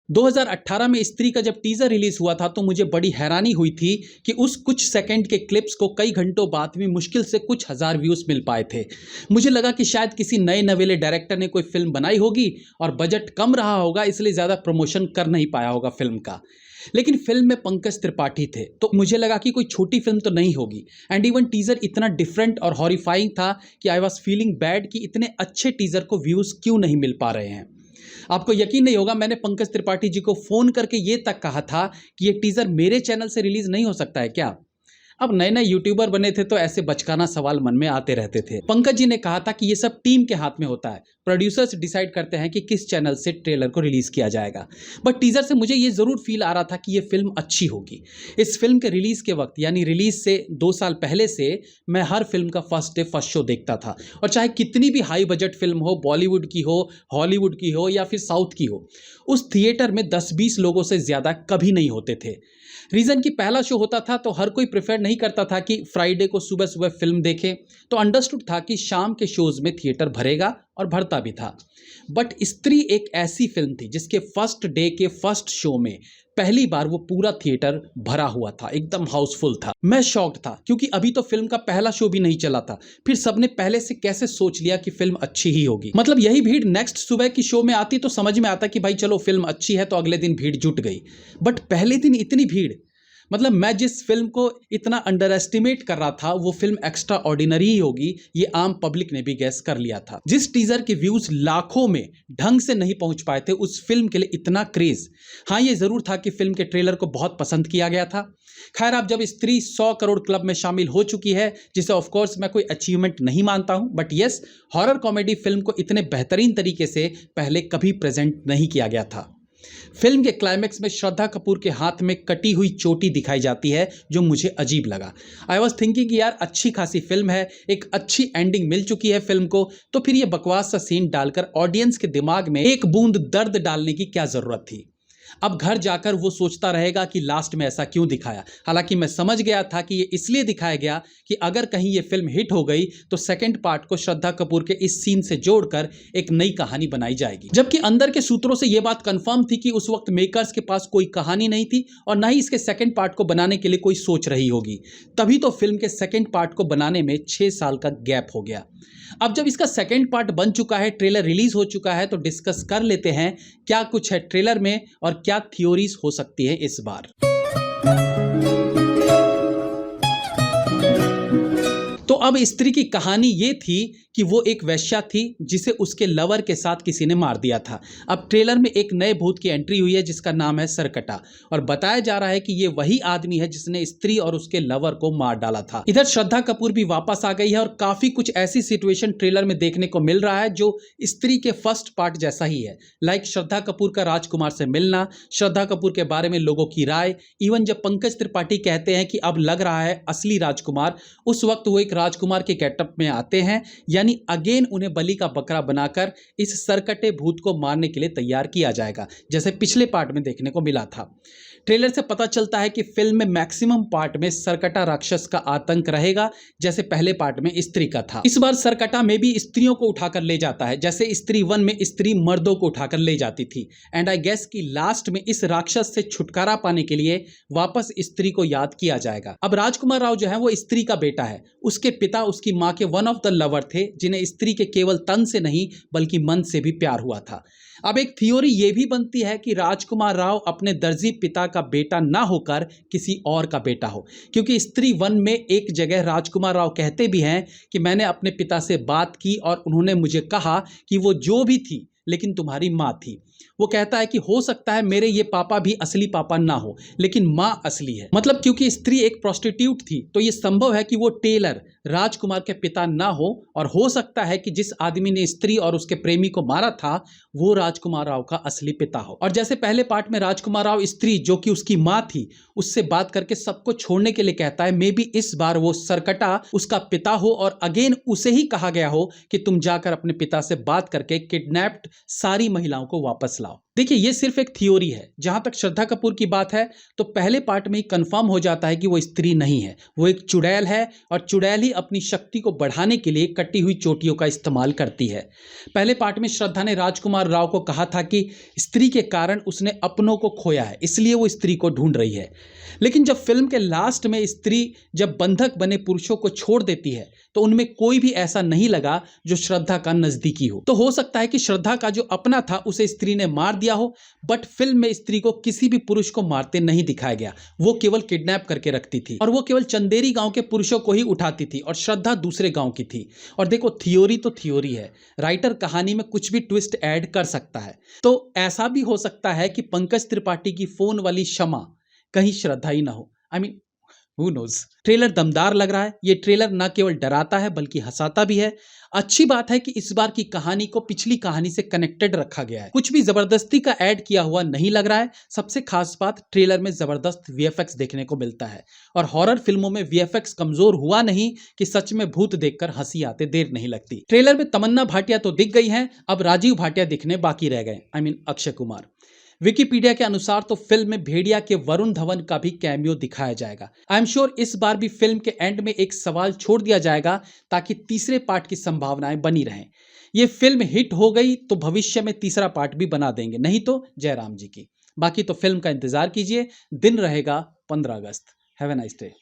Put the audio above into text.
2018 में स्त्री का जब टीजर रिलीज हुआ था तो मुझे बड़ी हैरानी हुई थी कि उस कुछ सेकंड के क्लिप्स को कई घंटों बाद भी मुश्किल से कुछ हजार व्यूज मिल पाए थे। मुझे लगा कि शायद किसी नए नवेले डायरेक्टर ने कोई फिल्म बनाई होगी और बजट कम रहा होगा, इसलिए ज़्यादा प्रमोशन कर नहीं पाया होगा फिल्म का। लेकिन फिल्म में पंकज त्रिपाठी थे तो मुझे लगा कि कोई छोटी फिल्म तो नहीं होगी। एंड इवन टीजर इतना डिफरेंट और हॉरिफाइंग था कि आई वॉज फीलिंग बैड कि इतने अच्छे टीजर को व्यूज़ क्यों नहीं मिल पा रहे हैं। आपको यकीन नहीं होगा, मैंने पंकज त्रिपाठी जी को फ़ोन करके ये तक कहा था कि ये टीज़र मेरे चैनल से रिलीज़ नहीं हो सकता है क्या। अब नए नए यूट्यूबर बने थे तो ऐसे बचकाना सवाल मन में आते रहते थे। पंकज जी ने कहा था कि ये सब टीम के हाथ में होता है, प्रोड्यूसर्स डिसाइड करते हैं कि किस चैनल से ट्रेलर को रिलीज़ किया जाएगा। बट टीज़र से मुझे ये ज़रूर फील आ रहा था कि ये फिल्म अच्छी होगी। इस फिल्म के रिलीज़ के वक्त यानी रिलीज़ से 2 साल पहले से मैं हर फिल्म का फर्स्ट डे फर्स्ट शो देखता था, और चाहे कितनी भी हाई बजट फिल्म हो, बॉलीवुड की हो, हॉलीवुड की हो या फिर साउथ की हो, उस थिएटर में 10-20 लोगों से ज़्यादा कभी नहीं होते थे। रीज़न कि पहला शो होता था तो हर कोई प्रेफर नहीं करता था कि फ्राइडे को सुबह सुबह फिल्म देखें, तो अंडरस्टूड था कि शाम के शोज़ में थिएटर भरेगा और भरता भी था। बट स्त्री एक ऐसी फिल्म थी जिसके फर्स्ट डे के फर्स्ट शो में पहली बार वो पूरा थिएटर भरा हुआ था, एकदम हाउसफुल था। मैं शॉक्ड था क्योंकि अभी तो फिल्म का पहला शो भी नहीं चला था, फिर सबने पहले से कैसे सोच लिया कि फिल्म अच्छी ही होगी। मतलब यही भीड़ नेक्स्ट सुबह की शो में आती तो समझ में आता कि भाई चलो फिल्म अच्छी है, तो अगले दिन भीड़ जुट गई। बट पहले दिन इतनी भीड़, मतलब मैं जिस फिल्म को इतना अंडर एस्टिमेट कर रहा था वो फिल्म एक्स्ट्रा ऑर्डिनरी ही होगी, ये आम पब्लिक ने भी गैस कर लिया था। जिस टीजर के व्यूज लाखों में ढंग से नहीं पहुंच पाए थे, उस फिल्म के लिए इतना क्रेज। हाँ, ये जरूर था कि फिल्म के ट्रेलर को बहुत पसंद किया गया था। खैर, अब जब स्त्री 100 करोड़ क्लब में शामिल हो चुकी है, जिसे ऑफकोर्स मैं कोई अचीवमेंट नहीं मानता हूं, but yes, horror comedy film को इतने बेहतरीन तरीके से पहले कभी प्रेजेंट नहीं किया गया था। फिल्म के क्लाइमेक्स में श्रद्धा कपूर के हाथ में कटी हुई चोटी दिखाई जाती है, जो मुझे अजीब लगा। आई वॉज थिंकिंग कि यार अच्छी खासी फिल्म है, एक अच्छी एंडिंग मिल चुकी है फिल्म को, तो फिर ये बकवास सा सीन डालकर ऑडियंस के दिमाग में एक बूंद दर्द डालने की क्या जरूरत थी। अब घर जाकर वो सोचता रहेगा कि लास्ट में ऐसा क्यों दिखाया। हालांकि मैं समझ गया था कि ये इसलिए दिखाया गया कि अगर कहीं ये फिल्म हिट हो गई तो सेकंड पार्ट को श्रद्धा कपूर के इस सीन से जोड़कर एक नई कहानी बनाई जाएगी। जबकि अंदर के सूत्रों से यह बात कंफर्म थी कि उस वक्त मेकर्स के पास कोई कहानी नहीं थी और ना ही इसके सेकंड पार्ट को बनाने के लिए कोई सोच रही होगी। तभी तो फिल्म के सेकंड पार्ट को बनाने में 6 साल का गैप हो गया। अब जब इसका सेकंड पार्ट बन चुका है, ट्रेलर रिलीज हो चुका है, तो डिस्कस कर लेते हैं क्या कुछ है ट्रेलर में और क्या थ्योरीज हो सकती है इस बार। तो अब स्त्री की कहानी ये थी कि वो एक वेश्या थी जिसे उसके लवर के साथ किसी ने मार दिया था। अब ट्रेलर में एक नए भूत की एंट्री हुई है जिसका नाम है सरकटा, और बताया जा रहा है कि ये वही आदमी है जिसने स्त्री और उसके लवर को मार डाला था। इधर श्रद्धा कपूर भी वापस आ गई है और काफी कुछ ऐसी सिचुएशन ट्रेलर में देखने को मिल रहा है जो स्त्री के फर्स्ट पार्ट जैसा ही है। लाइक श्रद्धा कपूर का राजकुमार से मिलना, श्रद्धा कपूर के बारे में लोगों की राय, इवन जब पंकज त्रिपाठी कहते हैं कि अब लग रहा है असली राजकुमार, उस वक्त वो एक राजकुमार के गेटअप में आते हैं, यानी अगेन उन्हें बलि का बकरा बनाकर इस सरकटे भूत को मारने के लिए तैयार किया जाएगा, जैसे पिछले पार्ट में देखने को मिला था। ट्रेलर से पता चलता है कि फिल्म में मैक्सिमम पार्ट में सरकटा राक्षस का आतंक रहेगा, जैसे पहले पार्ट में स्त्री का था। इस बार सरकटा में भी स्त्रियों को उठाकर ले जाता है, जैसे स्त्री 1 में स्त्री मर्दों को उठाकर ले जाती थी। एंड आई गेस कि लास्ट में इस राक्षस से छुटकारा पाने के लिए वापस स्त्री को याद किया जाएगा। अब राजकुमार राव जो है वो स्त्री का बेटा है, उसके पिता उसकी माँ के वन ऑफ द लवर थे जिन्हें स्त्री के केवल तन से नहीं बल्कि मन से भी प्यार हुआ था। अब एक थ्योरी ये भी बनती है कि राजकुमार राव अपने दर्जी पिता का बेटा ना होकर किसी और का बेटा हो, क्योंकि स्त्री 1 में एक जगह राजकुमार राव कहते भी हैं कि मैंने अपने पिता से बात की और उन्होंने मुझे कहा कि वो जो भी थी लेकिन तुम्हारी माँ थी। वो कहता है कि हो सकता है मेरे ये पापा भी असली पापा ना हो, लेकिन माँ असली है। मतलब क्योंकि स्त्री एक प्रोस्टिट्यूट थी तो ये संभव है कि वो टेलर राजकुमार के पिता ना हो, और हो सकता है कि जिस आदमी ने स्त्री और उसके प्रेमी को मारा था वो राजकुमार राव का असली पिता हो। और जैसे पहले पार्ट में राजकुमार राव स्त्री जो कि उसकी माँ थी उससे बात करके सबको छोड़ने के लिए कहता है, मे बी इस बार वो सरकटा उसका पिता हो और अगेन उसे ही कहा गया हो कि तुम जाकर अपने पिता से बात करके किडनैप्ड सारी महिलाओं को वापस लाओ। देखिए, ये सिर्फ एक थ्योरी है। जहाँ तक श्रद्धा कपूर की बात है, तो पहले पार्ट में ही कंफर्म हो जाता है कि वो स्त्री नहीं है, वो एक चुड़ैल है और चुड़ैल ही अपनी शक्ति को बढ़ाने के लिए कटी हुई चोटियों का इस्तेमाल करती है। पहले पार्ट में श्रद्धा ने राजकुमार राव को कहा था कि स्त्री के कारण उसने अपनों को खोया है, इसलिए वो स्त्री को ढूंढ रही है। लेकिन जब फिल्म के लास्ट में स्त्री जब बंधक बने पुरुषों को छोड़ देती है, तो उनमें कोई भी ऐसा नहीं लगा जो श्रद्धा का नजदीकी हो। तो हो सकता है कि श्रद्धा का जो अपना था उसे स्त्री ने मार दिया हो, बट फिल्म में स्त्री को किसी भी पुरुष को मारते नहीं दिखाया गया। वो केवल किडनैप करके रखती थी और वो केवल चंदेरी गांव के पुरुषों को ही उठाती थी और श्रद्धा दूसरे गांव की थी। और देखो, थियोरी तो थियोरी है, राइटर कहानी में कुछ भी ट्विस्ट ऐड कर सकता है। तो ऐसा भी हो सकता है कि पंकज त्रिपाठी की फोन वाली क्षमा कहीं श्रद्धा ही ना हो। I mean, Who knows? Trailer दमदार लग रहा है। ये ट्रेलर न केवल डराता है बल्कि हंसाता भी है। अच्छी बात है कि इस बार की कहानी को पिछली कहानी से कनेक्टेड रखा गया है, कुछ भी जबरदस्ती का ऐड किया हुआ नहीं लग रहा है। सबसे खास बात, ट्रेलर में जबरदस्त वीएफएक्स देखने को मिलता है और हॉरर फिल्मों में वीएफएक्स कमजोर हुआ नहीं कि सच में भूत देखकर हंसी आते देर नहीं लगती। ट्रेलर में तमन्ना भाटिया तो दिख गई हैं, अब राजीव भाटिया दिखने बाकी रह गए। I mean Akshay Kumar. Wikipedia के अनुसार तो फिल्म में भेड़िया के वरुण धवन का भी कैमियो दिखाया जाएगा। आई एम श्योर इस बार भी फिल्म के एंड में एक सवाल छोड़ दिया जाएगा ताकि तीसरे पार्ट की संभावनाएं बनी रहें। ये फिल्म हिट हो गई तो भविष्य में तीसरा पार्ट भी बना देंगे, नहीं तो जयराम जी की। बाकी तो फिल्म का इंतजार कीजिए। दिन रहेगा 15 अगस्त। Have a nice day.